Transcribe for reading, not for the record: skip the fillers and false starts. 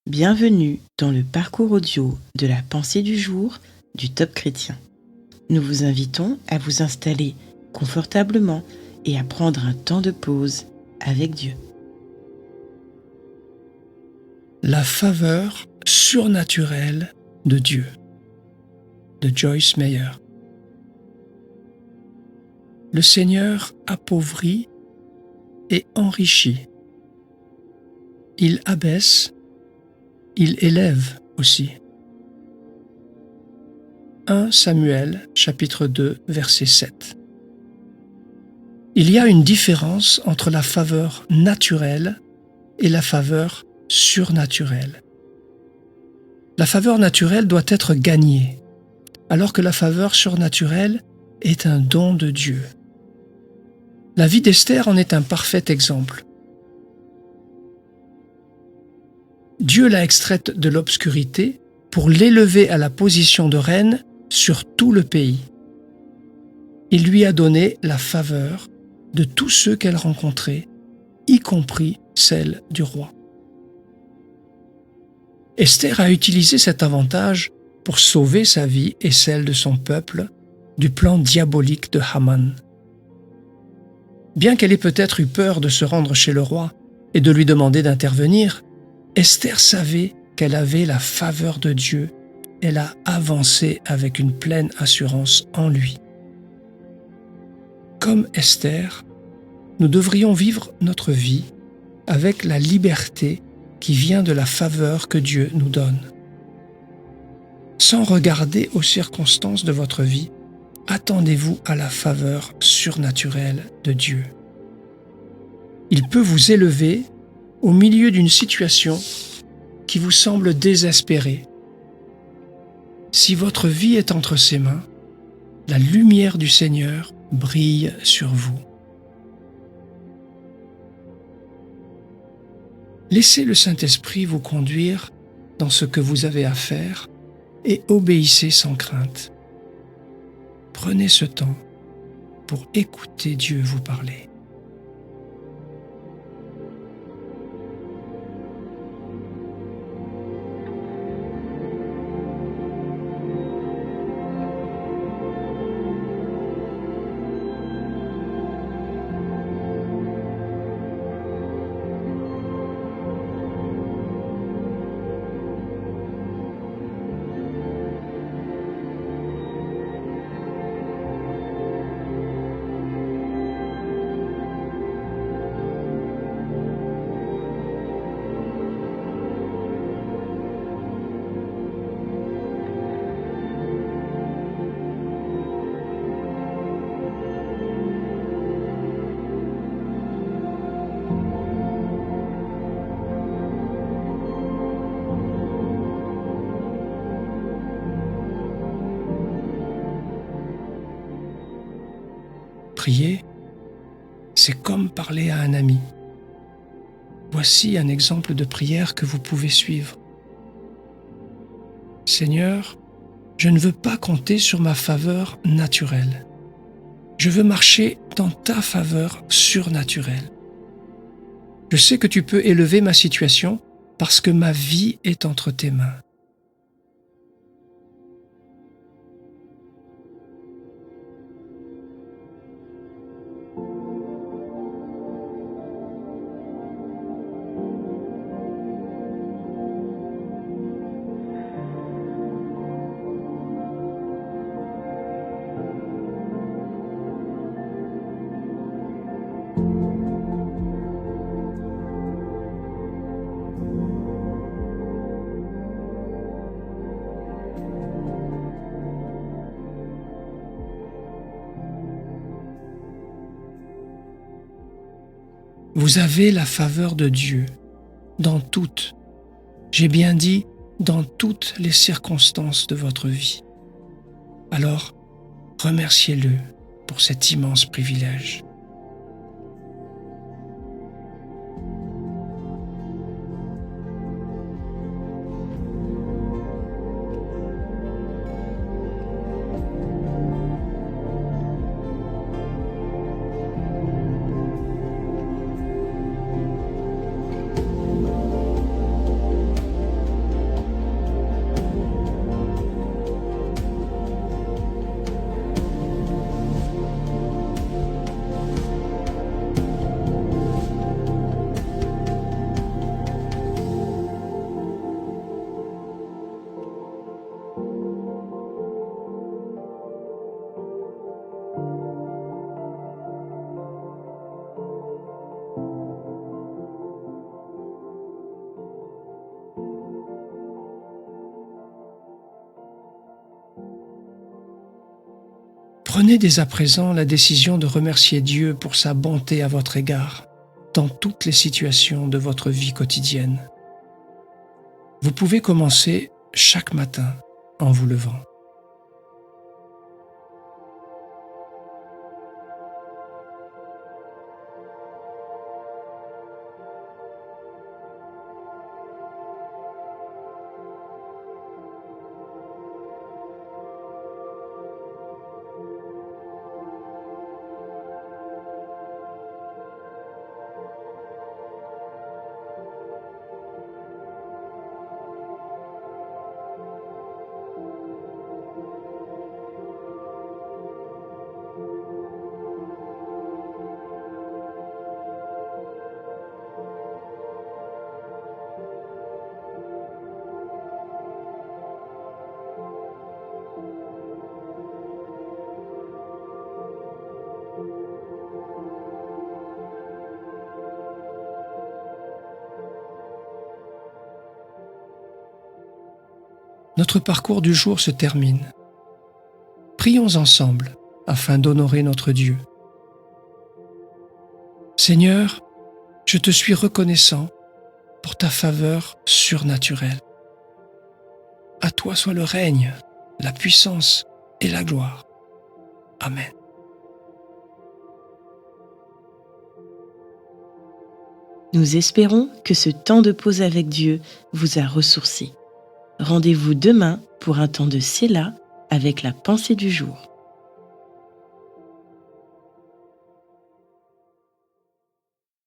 Bienvenue dans le parcours audio de la pensée du jour du Top Chrétien. Nous vous invitons à vous installer confortablement et à prendre un temps de pause avec Dieu. La faveur surnaturelle de Dieu, de Joyce Meyer. Le Seigneur appauvrit et enrichit. Il abaisse, il élève aussi. 1 Samuel, chapitre 2, verset 7. Il y a une différence entre la faveur naturelle et la faveur surnaturelle. La faveur naturelle doit être gagnée, alors que la faveur surnaturelle est un don de Dieu. La vie d'Esther en est un parfait exemple. Dieu l'a extraite de l'obscurité pour l'élever à la position de reine sur tout le pays. Il lui a donné la faveur de tous ceux qu'elle rencontrait, y compris celle du roi. Esther a utilisé cet avantage pour sauver sa vie et celle de son peuple du plan diabolique de Haman. Bien qu'elle ait peut-être eu peur de se rendre chez le roi et de lui demander d'intervenir, Esther savait qu'elle avait la faveur de Dieu. Elle a avancé avec une pleine assurance en lui. Comme Esther, nous devrions vivre notre vie avec la liberté qui vient de la faveur que Dieu nous donne. Sans regarder aux circonstances de votre vie, attendez-vous à la faveur surnaturelle de Dieu. Il peut vous élever au milieu d'une situation qui vous semble désespérée. Si votre vie est entre ses mains, la lumière du Seigneur brille sur vous. Laissez le Saint-Esprit vous conduire dans ce que vous avez à faire et obéissez sans crainte. Prenez ce temps pour écouter Dieu vous parler. Prier, c'est comme parler à un ami. Voici un exemple de prière que vous pouvez suivre. Seigneur, je ne veux pas compter sur ma faveur naturelle. Je veux marcher dans ta faveur surnaturelle. Je sais que tu peux élever ma situation parce que ma vie est entre tes mains. Vous avez la faveur de Dieu dans toutes, j'ai bien dit, dans toutes les circonstances de votre vie. Alors, remerciez-le pour cet immense privilège. Prenez dès à présent la décision de remercier Dieu pour sa bonté à votre égard dans toutes les situations de votre vie quotidienne. Vous pouvez commencer chaque matin en vous levant. Notre parcours du jour se termine. Prions ensemble afin d'honorer notre Dieu. Seigneur, je te suis reconnaissant pour ta faveur surnaturelle. À toi soit le règne, la puissance et la gloire. Amen. Nous espérons que ce temps de pause avec Dieu vous a ressourci. Rendez-vous demain pour un temps de Séla avec la pensée du jour.